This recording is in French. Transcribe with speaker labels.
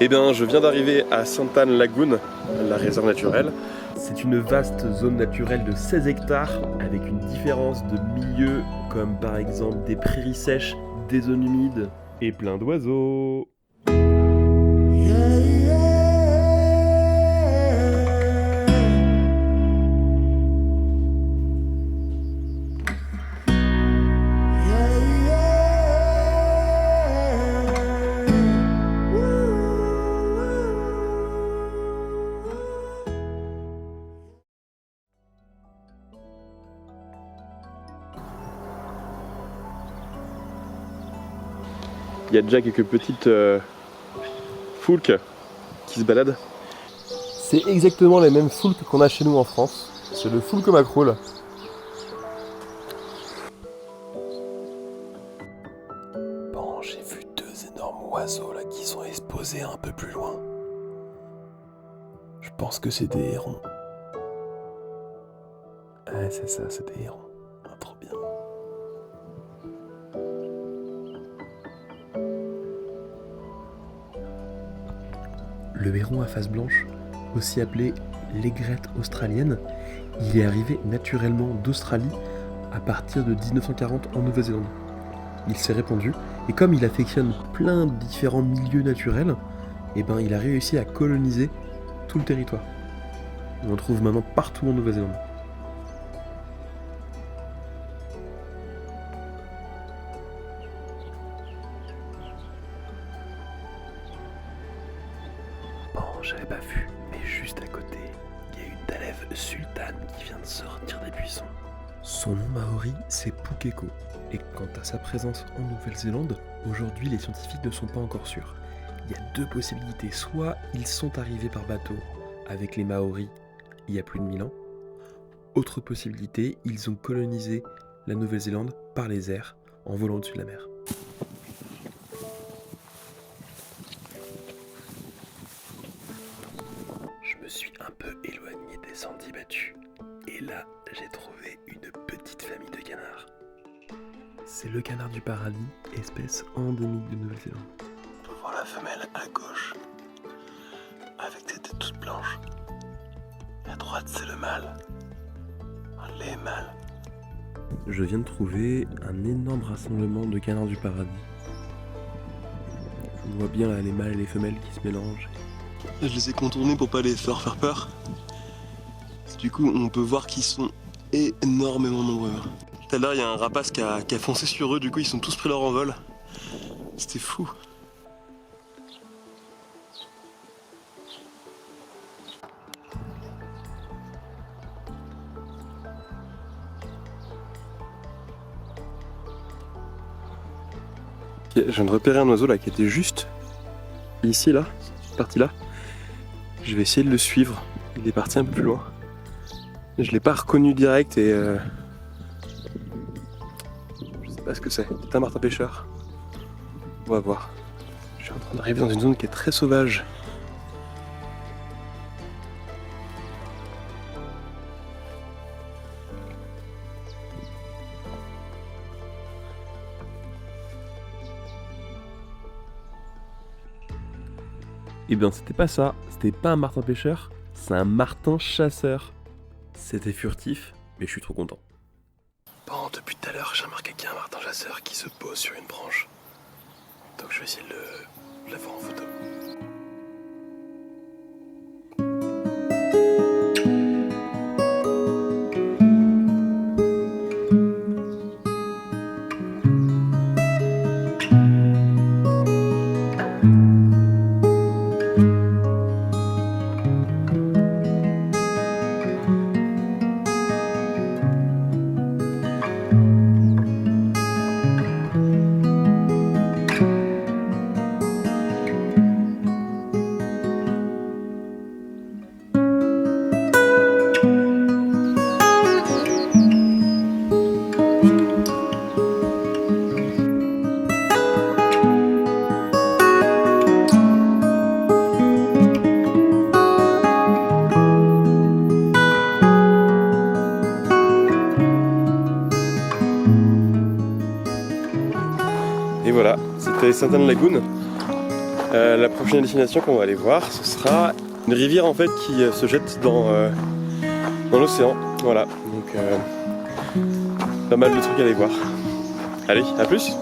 Speaker 1: Eh bien, je viens d'arriver à Santa Ana Lagoon, la réserve naturelle. C'est une vaste zone naturelle de 16 hectares avec une différence de milieux comme par exemple des prairies sèches, des zones humides et plein d'oiseaux. Il y a déjà quelques petites foulques qui se baladent. C'est exactement les mêmes foulques qu'on a chez nous en France. C'est le foulque macroule. Bon, j'ai vu deux énormes oiseaux là qui sont exposés un peu plus loin. Je pense que c'est des hérons. Ouais, c'est ça, c'est des hérons. Ah, trop bien. Le héron à face blanche, aussi appelé l'aigrette australienne, il est arrivé naturellement d'Australie à partir de 1940 en Nouvelle-Zélande. Il s'est répandu et comme il affectionne plein de différents milieux naturels, il a réussi à coloniser tout le territoire. On le trouve maintenant partout en Nouvelle-Zélande. Bon, j'avais pas vu, mais juste à côté, il y a une Dalève sultane qui vient de sortir des buissons. Son nom maori, c'est Pukeko. Et quant à sa présence en Nouvelle-Zélande, aujourd'hui les scientifiques ne sont pas encore sûrs. Il y a deux possibilités. Soit ils sont arrivés par bateau avec les Maoris il y a plus de 1000 ans. Autre possibilité, ils ont colonisé la Nouvelle-Zélande par les airs en volant au-dessus de la mer. Je me suis un peu éloigné des sentiers battus. Et là, j'ai trouvé une petite famille de canards. C'est le canard du paradis, espèce endémique de Nouvelle-Zélande. On peut voir la femelle à gauche, avec ses têtes toutes blanches. Et à droite, c'est le mâle. Les mâles. Je viens de trouver un énorme rassemblement de canards du paradis. On voit bien là les mâles et les femelles qui se mélangent. Je les ai contournés pour pas les faire peur. Du coup, on peut voir qu'ils sont énormément nombreux. Tout à l'heure, il y a un rapace qui a foncé sur eux, du coup, ils sont tous pris leur envol. C'était fou. Okay, je viens de repérer un oiseau là qui était juste ici, là, cette partie-là. Je vais essayer de le suivre. Il est parti un peu plus loin. Je l'ai pas reconnu direct et je sais pas ce que c'est. C'est un martin pêcheur. On va voir. Je suis en train d'arriver dans une zone qui est très sauvage. Eh bien c'était pas ça, c'était pas un martin pêcheur, c'est un martin chasseur. C'était furtif, mais je suis trop content. Bon, depuis tout à l'heure, j'ai remarqué qu'il y a un martin chasseur qui se pose sur une branche. Donc je vais essayer de l'avoir en photo. Et voilà, c'était Santa Ana Lagoon. La prochaine destination qu'on va aller voir, ce sera une rivière en fait qui se jette dans l'océan. Voilà, donc pas mal de trucs à aller voir. Allez, à plus!